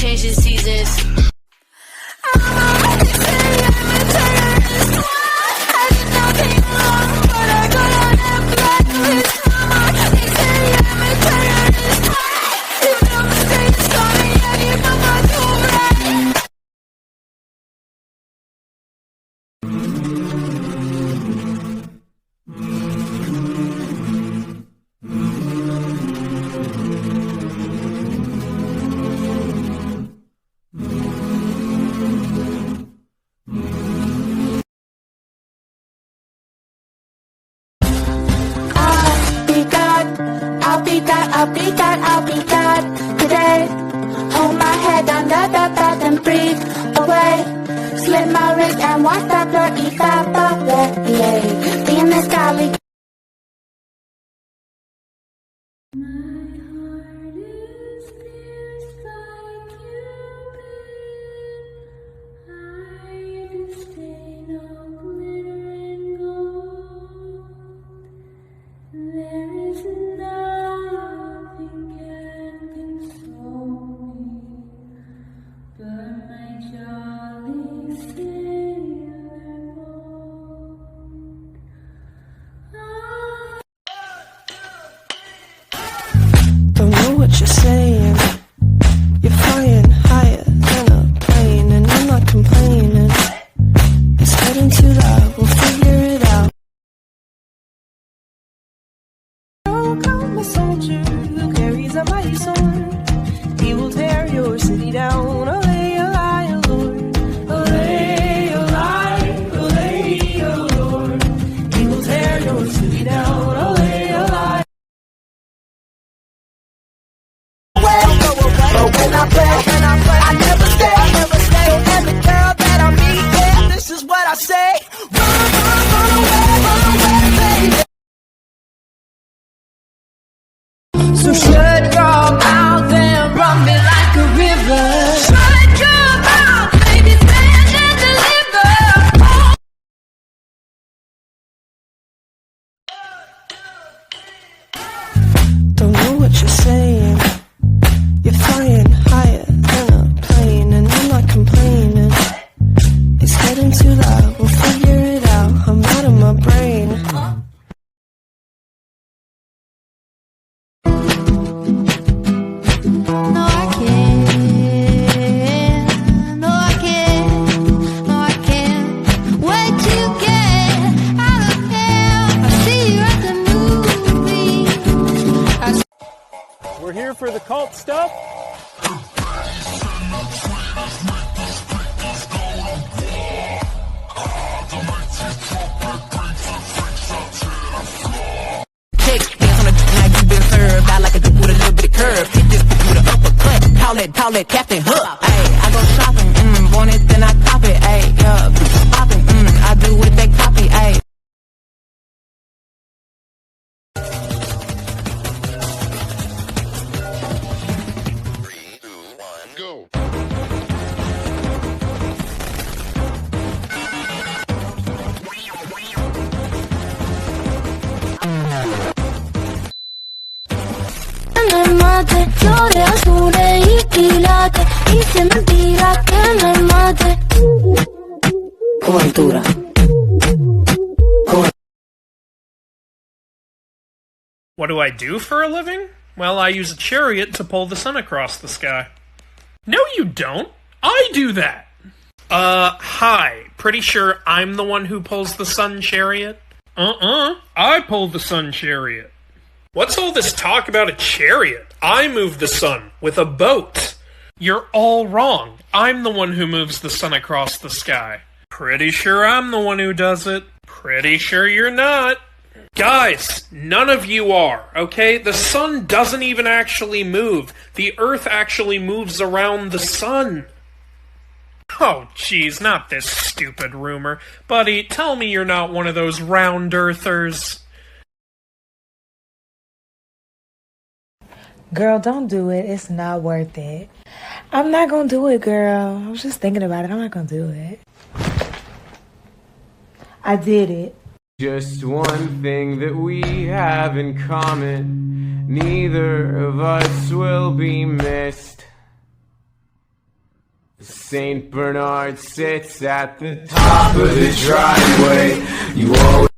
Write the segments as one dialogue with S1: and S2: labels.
S1: change the seasons.
S2: I'll be God today. Hold my head down, and breathe away. Slit my wrist and watch that blur evaporate. Be in the sky.
S3: Don't know what you're saying. You're flying higher than a plane, and I'm not complaining. It's heading too loud, we'll figure it out. Oh, come a soldier who carries a mighty sword. He will tear your city down. Olay, olay, Lord. Olay, olay, olay, Lord. He will tear your city down. Olay, olay.
S4: When I play, I never stay. Every girl that I meet, yeah, this is what I say. Run away, baby. So shut your mouth and run me like a river. Shut your mouth, baby, stand and deliver.
S3: Don't know what you're saying. You're flying higher than a plane, and I'm not complaining. It's getting too loud, we'll figure it out. I'm out of my brain.
S2: No, I can't. No, I can't. No, I can't. Wait till you get out of here. I see you at the movie.
S5: We're here for the cult stuff.
S4: Take dance on the now you been served. I like a dick with a little bit of curve. Hit this bitch with an uppercut. Call it Captain Hook. Ayy, I go shopping, want it, then I cop it. Ayy, yeah, bitches popping, I do what they copy. Ayy.
S2: Me mate, flores azules y quilates, y si es mentira que me mate.
S4: Con altura.
S5: What do I do for a living? Well, I use a chariot to pull the sun across the sky. No, you don't. I do that. Hi. Pretty sure I'm the one who pulls the sun chariot? I pull the sun chariot. What's all this talk about a chariot? I move the sun with a boat. You're all wrong. I'm the one who moves the sun across the sky. Pretty sure I'm the one who does it. Pretty sure you're not. Guys, none of you are, okay? The sun doesn't even actually move. The earth actually moves around the sun. Oh, geez, not this stupid rumor. Buddy, tell me you're not one of those round earthers.
S6: Girl, don't do it. It's not worth it. I'm not gonna do it, girl. I was just thinking about it. I'm not gonna do it. I did it.
S7: Just one thing that we have in common. Neither of us will be missed. Saint Bernard sits at the top of the driveway. You always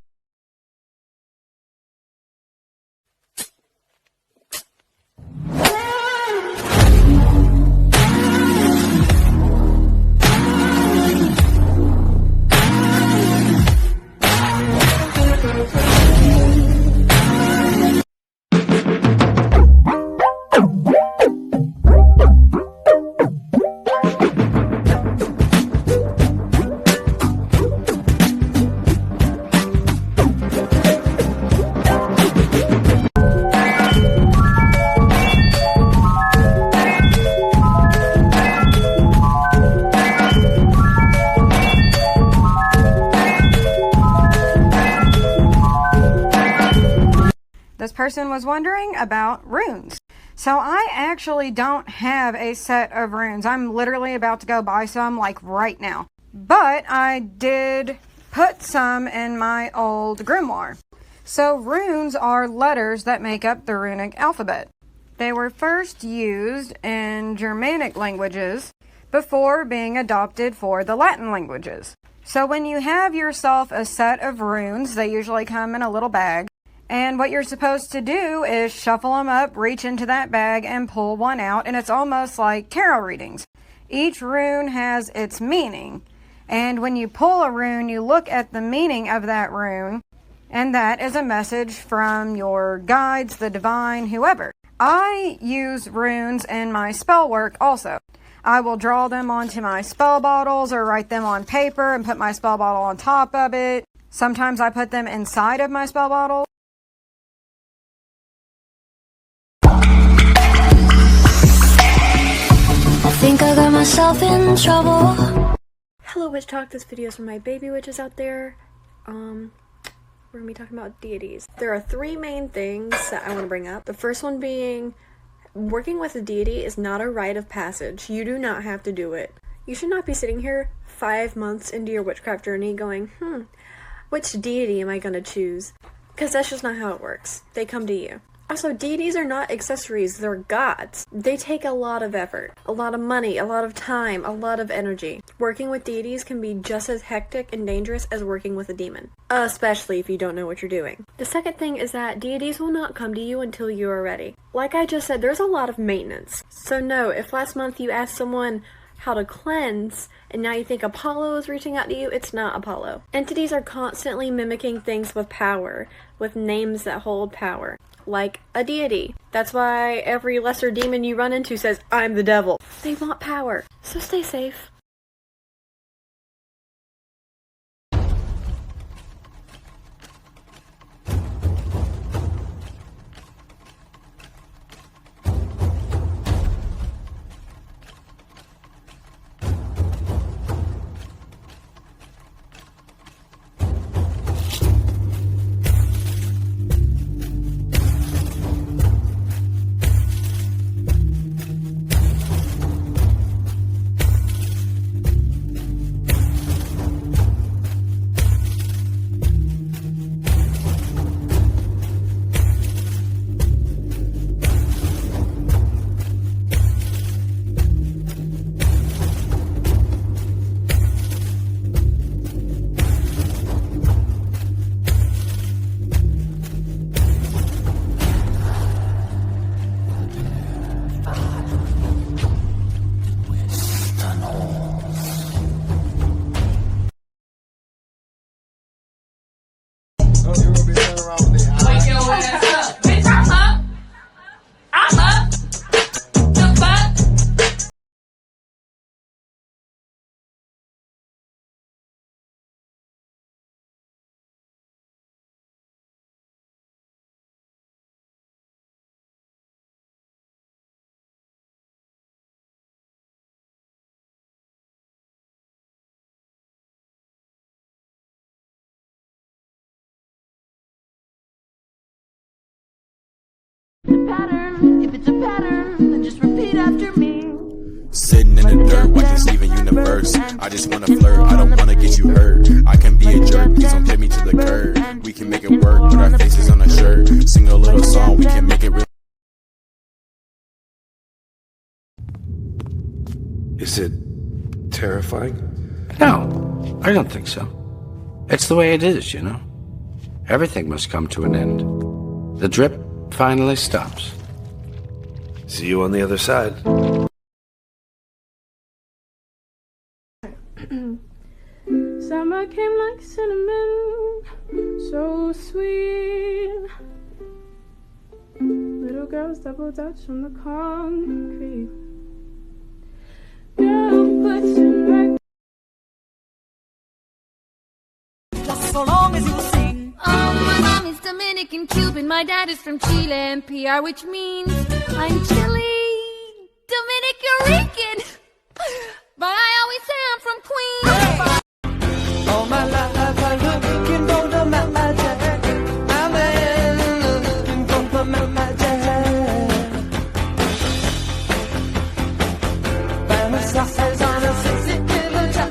S1: This person was wondering about runes. So I actually don't have a set of runes. I'm literally about to go buy some like right now. But I did put some in my old grimoire. So runes are letters that make up the runic alphabet. They were first used in Germanic languages before being adopted for the Latin languages. So when you have yourself a set of runes, they usually come in a little bag. And what you're supposed to do is shuffle them up, reach into that bag, and pull one out. And it's almost like tarot readings. Each rune has its meaning. And when you pull a rune, you look at the meaning of that rune. And that is a message from your guides, the divine, whoever. I use runes in my spell work also. I will draw them onto my spell bottles or write them on paper and put my spell bottle on top of it. Sometimes I put them inside of my spell bottle.
S2: Think I got myself in trouble.
S8: Hello witchtok, this video is for my baby witches out there. We're gonna be talking about deities. There are three main things that I want to bring up. The first one being, working with a deity is not a rite of passage. You do not have to do it. You should not be sitting here 5 months into your witchcraft journey going, which deity am I gonna choose? Because that's just not how it works. They come to you. Also, deities are not accessories, they're gods. They take a lot of effort, a lot of money, a lot of time, a lot of energy. Working with deities can be just as hectic and dangerous as working with a demon, especially if you don't know what you're doing. The second thing is that deities will not come to you until you are ready. Like I just said, there's a lot of maintenance. So no, if last month you asked someone how to cleanse, and now you think Apollo is reaching out to you, it's not Apollo. Entities are constantly mimicking things with power, with names that hold power. Like a deity. That's why every lesser demon you run into says, I'm the devil. They want power, so stay safe.
S9: If it's a pattern, then just repeat after me.
S10: Sitting in the dirt, watching Steven Universe. I just wanna flirt, I don't wanna get you hurt. I can be a jerk, please don't take me to the curb. We can make it work, put our faces on a shirt. Sing a little song, we can make it real.
S11: Is it terrifying? No, I don't think so. It's the way it is, you know. Everything must come to an end. The drip finally stops.
S12: See you on the other side.
S13: Summer came like cinnamon, so sweet. Little girls double dutch on the concrete. Girl puts it back.
S2: Just so long as you sing. Oh, my mom is Dominican, Cuban. My dad is from Chile and PR, which means I'm Chile, Dominican Rican. But I always say I'm from Queens.
S3: All my life I'm looking for the magic. I'm looking for the magic. Vanessa says on a sexy little child.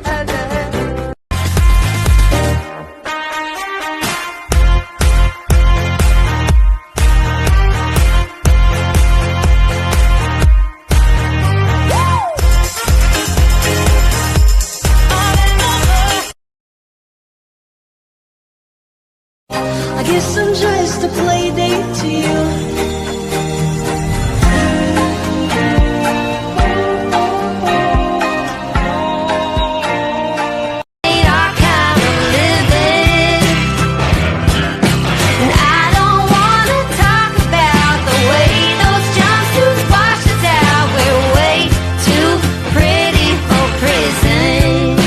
S3: I guess I'm just a play date to you.
S2: Our kind of living. And I don't wanna talk about the way those jumpsuits wash us out. We're way too pretty for prison.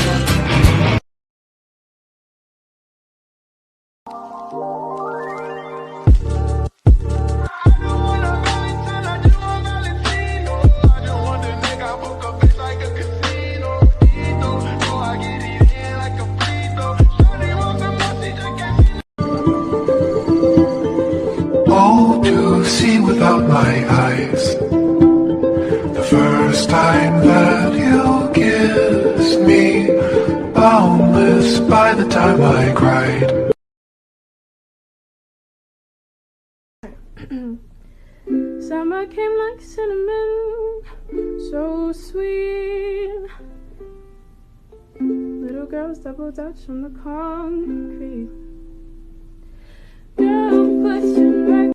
S14: All to see without my eyes. The first time that he'll kiss me, boundless by the time I cried.
S13: Summer came like cinnamon, so sweet. Little girls double dutch on the concrete. Girl puts it back.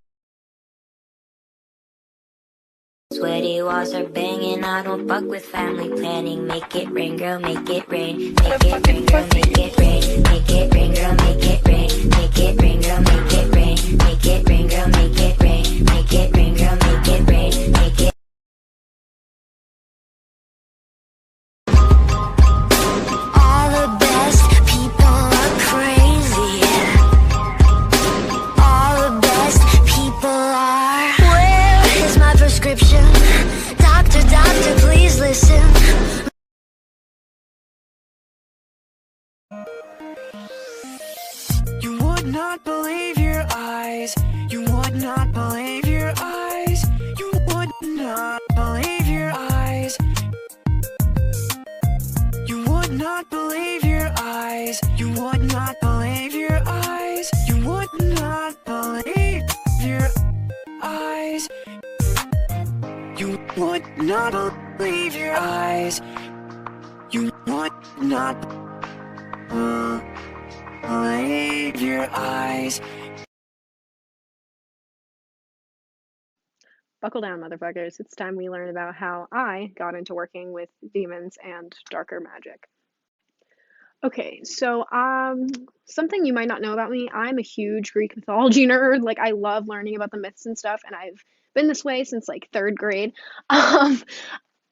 S15: Sweaty walls are banging, I don't fuck with family planning. Make it rain, girl, make it rain. Make it rain, girl, make it rain. Make it rain, girl, make it rain. Make it rain, girl, make it rain. Make it rain, girl, make it rain. Make it rain, girl, make it rain. Make it.
S2: All the best people are crazy. All the best people are. Where is my prescription? Doctor, doctor, please listen.
S3: You would not believe your eyes. You would not believe your eyes. You would not believe your eyes. You would not believe your eyes. You would not believe your eyes. You would not believe your eyes. You would not believe your eyes. You would not believe your eyes.
S8: Buckle down, motherfuckers. It's time we learn about how I got into working with demons and darker magic. Okay, so something you might not know about me, I'm a huge Greek mythology nerd. Like, I love learning about the myths and stuff, and I've been this way since like 3rd grade.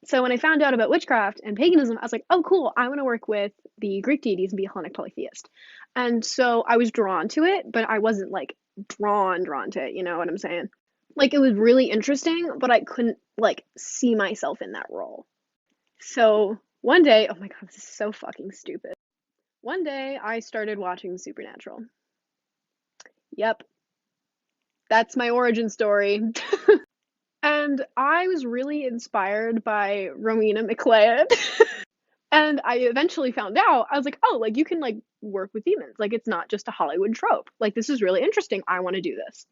S8: So when I found out about witchcraft and paganism, I was like, oh cool, I want to work with the Greek deities and be a Hellenic polytheist. And so I was drawn to it, but I wasn't like drawn to it, you know what I'm saying? Like, it was really interesting, but I couldn't like see myself in that role. So one day, oh my god, this is so fucking stupid. One day I started watching Supernatural. Yep. That's my origin story. And I was really inspired by Rowena McLeod. And I eventually found out, I was like, oh, like you can like work with demons. Like, it's not just a Hollywood trope. Like, this is really interesting. I want to do this.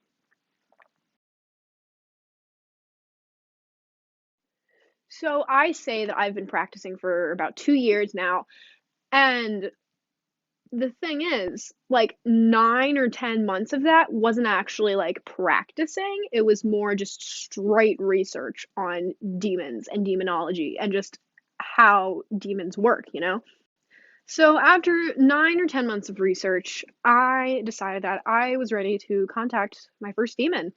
S16: So I say that I've been practicing for about 2 years now, and the thing is, like 9 or 10 months of that wasn't actually like practicing. It was more just straight research on demons and demonology and just how demons work, you know? So after 9 or 10 months of research, I decided that I was ready to contact my first demon.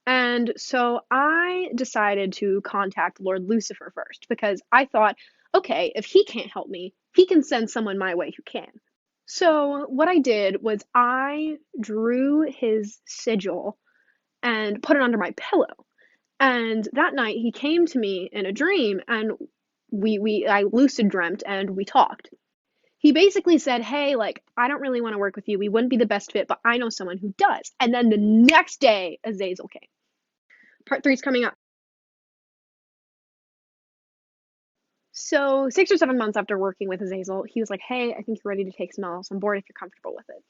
S16: And so I decided to contact Lord Lucifer first because I thought, okay, if he can't help me, he can send someone my way who can. So what I did was I drew his sigil and put it under my pillow. And that night he came to me in a dream and I lucid dreamt and we talked. He basically said, hey, like, I don't really want to work with you. We wouldn't be the best fit, but I know someone who does. And then the next day, Azazel came. Part 3 is coming up. So 6 or 7 months after working with Azazel, he was like, hey, I think you're ready to take someone else on board if you're comfortable with it. And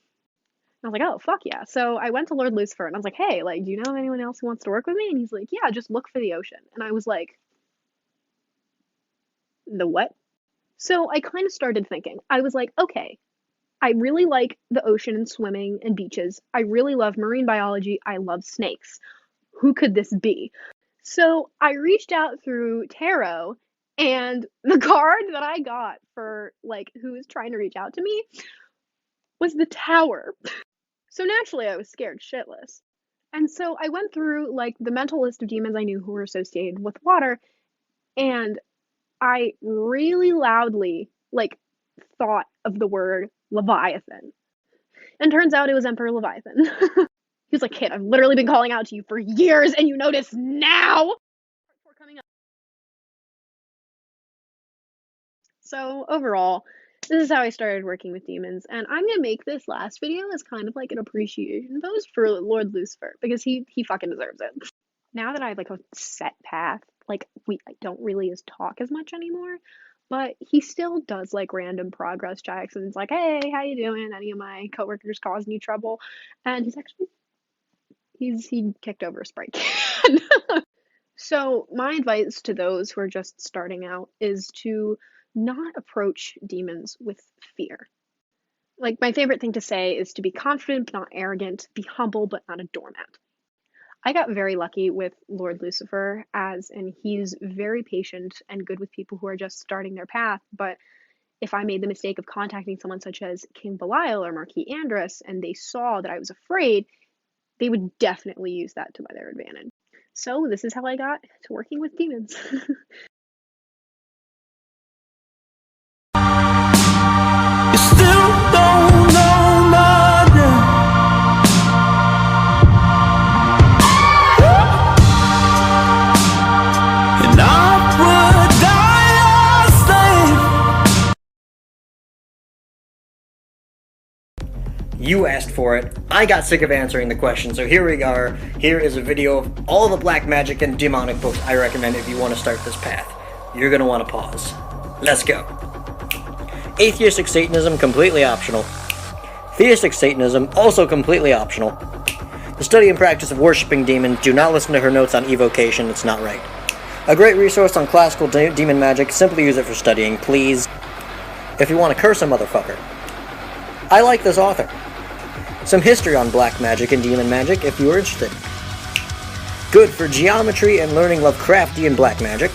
S16: I was like, oh, fuck yeah. So I went to Lord Lucifer and I was like, hey, like, do you know of anyone else who wants to work with me? And he's like, yeah, just look for the ocean. And I was like, the what? So I kind of started thinking. I was like, okay, I really like the ocean and swimming and beaches. I really love marine biology. I love snakes. Who could this be? So I reached out through tarot, and the card that I got for, like, who was trying to reach out to me was the Tower. So naturally I was scared shitless. And so I went through, like, the mental list of demons I knew who were associated with water, and I really loudly, like, thought of the word Leviathan. And turns out it was Emperor Leviathan. He was like, kid, I've literally been calling out to you for years and you notice now? Coming up. So overall, this is how I started working with demons, and I'm gonna make this last video as kind of like an appreciation post for Lord Lucifer, because he fucking deserves it. Now that I have like a set path, like I don't really talk as much anymore, but he still does like random progress checks and it's like, hey, how you doing? Any of my coworkers causing you trouble? And he kicked over a Sprite can. So my advice to those who are just starting out is to not approach demons with fear. Like, my favorite thing to say is to be confident but not arrogant, be humble but not a doormat. I got very lucky with Lord Lucifer, and he's very patient and good with people who are just starting their path, but if I made the mistake of contacting someone such as King Belial or Marquis Andrus and they saw that I was afraid, they would definitely use that to their advantage. So this is how I got to working with demons.
S17: You asked for it. I got sick of answering the question, so here we are. Here is a video of all the black magic and demonic books I recommend if you want to start this path. You're going to want to pause. Let's go. Atheistic Satanism, completely optional. Theistic Satanism, also completely optional. The study and practice of worshipping demons, do not listen to her notes on evocation, it's not right. A great resource on classical demon magic, simply use it for studying, please. If you want to curse a motherfucker. I like this author. Some history on black magic and demon magic if you are interested. Good for geometry and learning Lovecraftian black magic.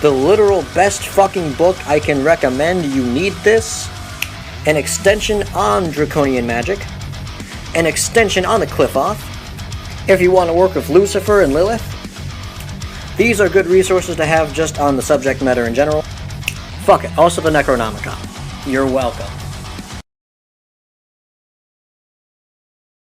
S17: The literal best fucking book I can recommend, you need this. An extension on draconian magic. An extension on the Cliff-Off. If you want to work with Lucifer and Lilith. These are good resources to have just on the subject matter in general. Fuck it, also the Necronomicon. You're welcome.